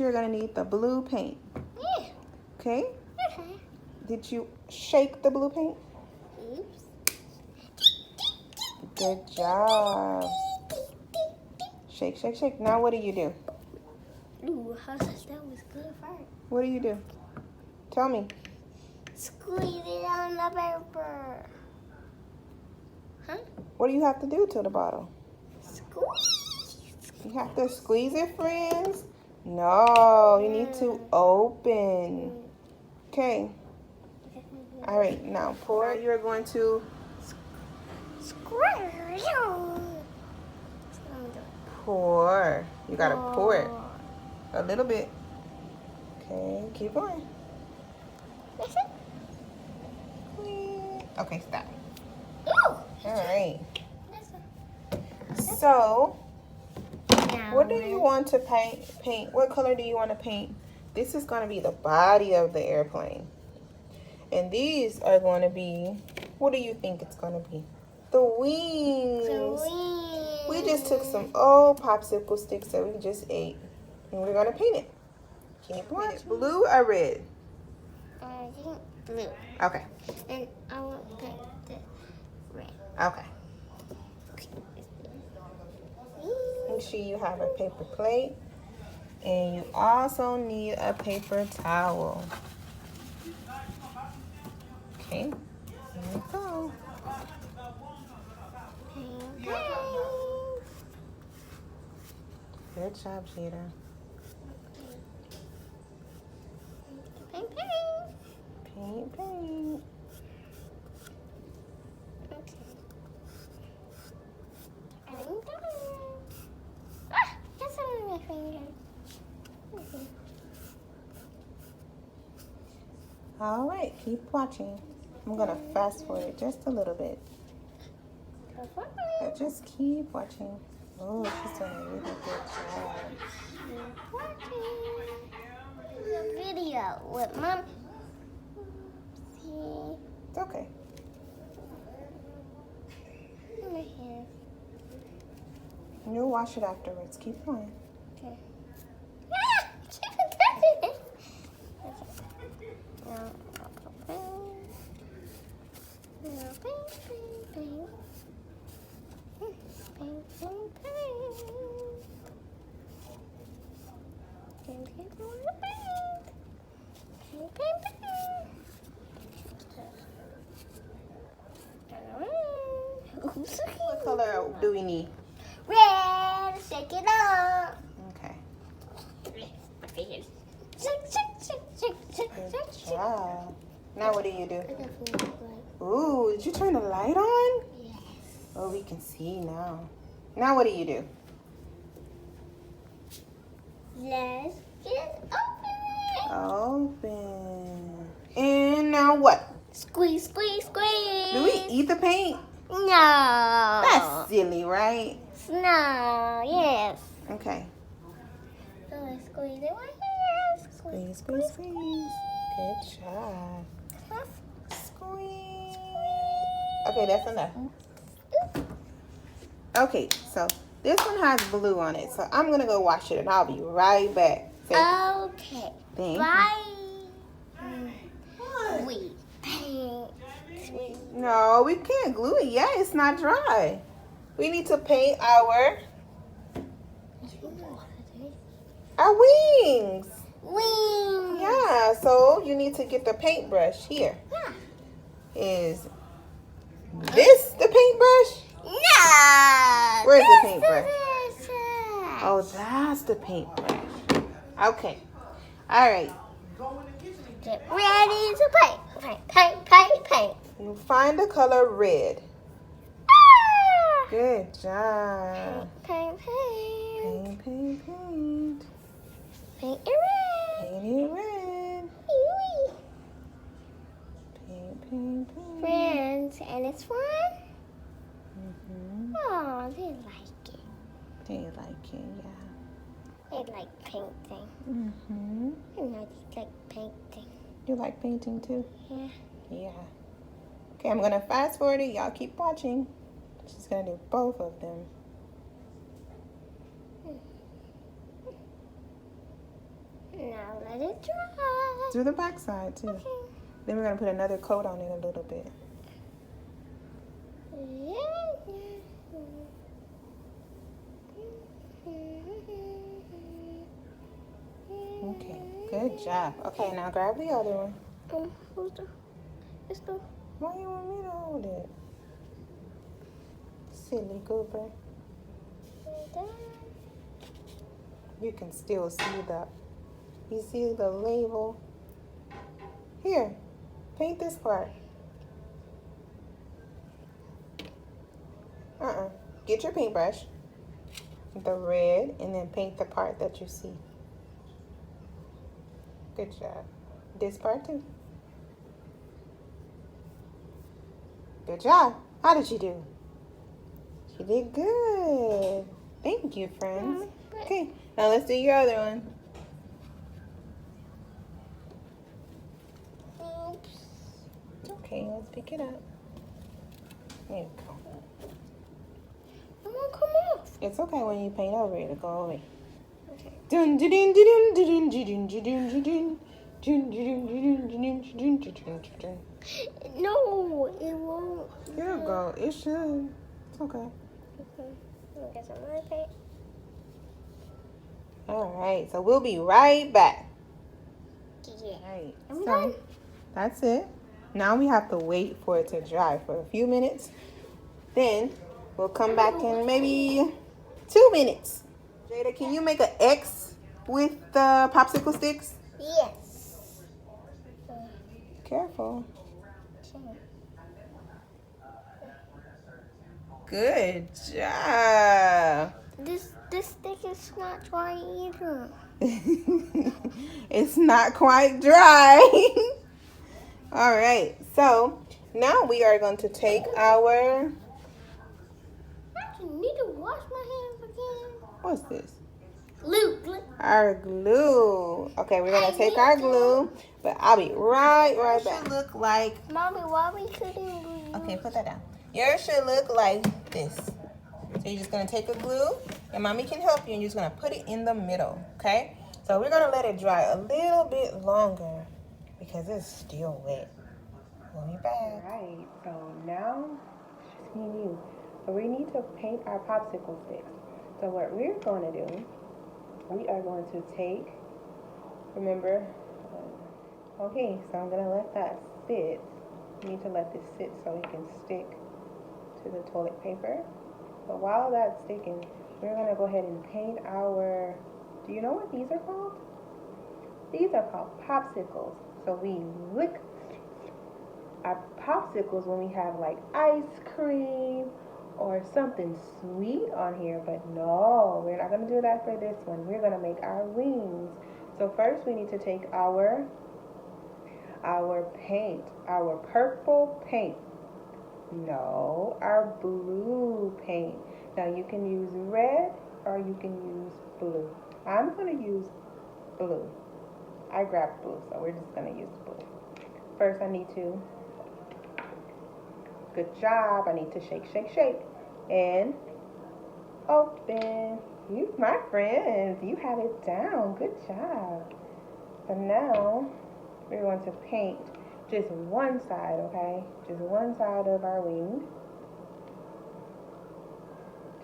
You're gonna need the blue paint. Yeah. Okay? Okay. Did you shake the blue paint? Oops. Good job. Shake, shake, shake. Now what do you do? Ooh, that was good fart. What do you do? Tell me. Squeeze it on the paper. Huh? What do you have to do to the bottle? Squeeze. You have to squeeze it, friends? No, you need to open. Okay. All right, now pour. You're going to Squirt. pour. You gotta pour it a little bit. Okay, keep going. Okay, stop. All right. So, what do you want to paint? What color do you want to paint? This is going to be the body of the airplane. And these are going to be, what do you think it's going to be? The wings. We just took some old popsicle sticks that we just ate. And we're going to paint it. Keep watching. Blue or red? I think blue. Okay. And I want to paint the red. Okay. Make sure you have a paper plate. And you also need a paper towel. Okay. Here we go. Good job, Jada. Paint. Paint, paint. Okay. I'm done. Ah, that's on my finger. All right, keep watching. I'm gonna fast forward just a little bit. But just keep watching. Oh, she's doing a really good job. The video with Mom. See. It's okay. Over here. You'll wash it afterwards. Keep going. Okay. Ah! Keep touching it. Okay. Now, What color do we need? red, shake it up. Okay. Shake, shake. Good job. Now what do you do? I got food. Ooh, did you turn the light on? Yes. Oh, we can see now. Now what do you do? Let's get open. Open. And now what? Squeeze, squeeze, squeeze. Do we eat the paint? No. That's silly, right? No, yes. Okay. So let's squeeze it right here. Squeeze, squeeze, squeeze. Good job. Squeeze. Okay, that's enough. Okay, so this one has blue on it. So I'm going to go wash it and I'll be right back. Okay. Thank Bye. What? We paint. No, we can't glue it yet. It's not dry. We need to paint our wings. Wings. Yeah, so you need to get the paintbrush here. Yeah. Is this the paintbrush? No. Where's the paintbrush? This. Oh, that's the paintbrush. Okay. All right. Get ready to paint. Paint. You find the color red. Ah! Good job. Paint. Paint, paint, paint. Paint it red. Paint it red. Wee-wee. Paint, paint, paint. Friends, and it's fun. Mm-hmm. Oh, they like it. They like it, yeah. They like painting. Mm-hmm. And I just like painting. You like painting too? Yeah. Yeah. Okay, I'm going to fast forward it. Y'all keep watching. She's going to do both of them. Let it dry. Do the back side too. Okay. Then we're gonna put another coat on it a little bit. Okay, good job. Okay, now grab the other one. Let's go. Why you want me to hold it? Silly Cooper. You can still see you see the label? Here, paint this part. Get your paintbrush, the red, and then paint the part that you see. Good job. This part too. Good job. How did you do? She did good. Thank you, friends. Okay, now let's do your other one. Oops. It's okay, let's pick it up. There you go. It won't come off. It's okay when you paint over it, it'll go away. Okay. Dun dun dun dun dun dun dun dun dun dun. No, it won't. It'll go. It should. It's okay. I'll get some more paint. All right, so we'll be right back. Yeah. All right, I'm so done. that's it. Now we have to wait for it to dry for a few minutes. Then we'll come back in maybe 2 minutes. Jada, can you make an X with the popsicle sticks? Yes. Careful. Good job. This stick is not dry either. It's not quite dry. All right, so now we are going to take our, I need to wash my hands again. what's this? Glue. Our glue. Okay, we're going to take our glue, but I'll be right back. Should look like, Mommy, why we couldn't glue? okay, put that down. Yours should look like this. So you're just going to take a glue, and Mommy can help you, and you're just going to put it in the middle, okay? So we're going to let it dry a little bit longer because it's still wet. We'll be back. All right, so now it's just me and you. So we need to paint our popsicle sticks. So what we're going to do, we are going to take, remember, okay, so I'm going to let that sit. You need to let this sit so it can stick to the toilet paper. But while that's sticking, we're going to go ahead and paint our, do you know what these are called? These are called popsicles. So we lick our popsicles when we have like ice cream or something sweet on here, but no, we're not going to do that for this one. We're going to make our wings. So first we need to take our paint, our purple paint. No, our blue paint. Now you can use red or you can use blue. I'm going to use blue. I grabbed blue, so we're just going to use blue. First I need to, good job, I need to shake, shake, shake, and open. You, my friends, you have it down. Good job. So now we're going to paint just one side, okay? Just one side of our wing.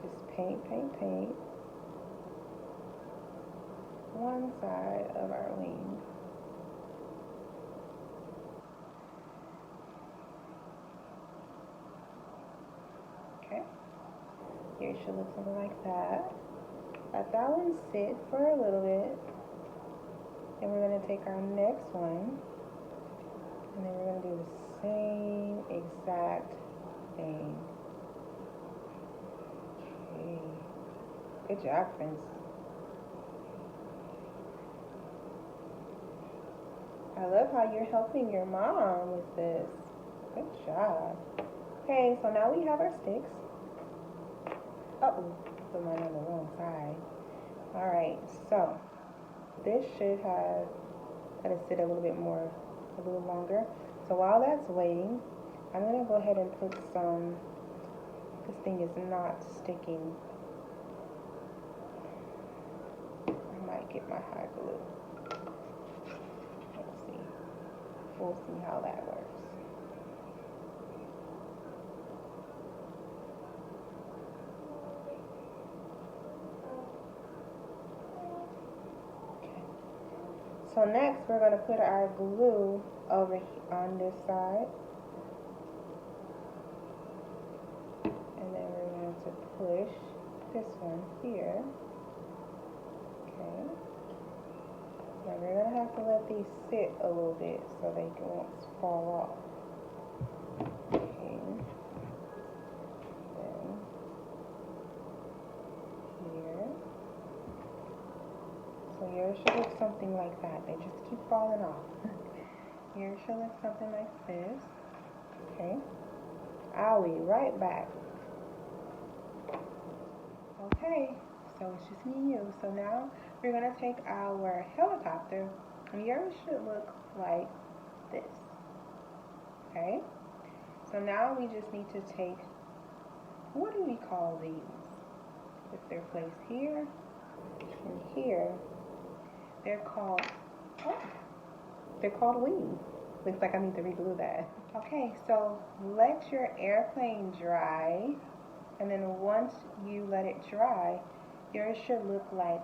Just paint, paint, paint. One side of our wing. Okay. Here it should look something like that. Let that one sit for a little bit. Then we're going to take our next one. And then we're going to do the same exact thing. Okay. Good job, friends. I love how you're helping your mom with this. Good job. Okay, so now we have our sticks. Uh-oh, put mine on the wrong side. All right, so this should have, let it sit a little bit more, a little longer. So while that's waiting, I'm gonna go ahead and put some, this thing is not sticking. I might get my hot glue. we'll see how that works. So next, we're going to put our glue over on this side. And then we're going to push this one here. Okay. Now we're going to have to let these sit a little bit so they won't fall off. Okay. Then here. So yours should look something like that. They just keep falling off. Yours should look something like this. Okay. I'll be right back. Okay, so it's just me and you. So now we're going to take our helicopter, and yours should look like this. Okay. So now we just need to take, what do we call these? If they're placed here and here, they're called wings. Looks like I need to reglue that. Okay, so let your airplane dry, and then once you let it dry, yours should look like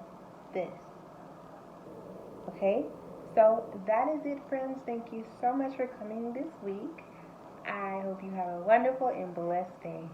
this. Okay, so that is it, friends. Thank you so much for coming this week. I hope you have a wonderful and blessed day.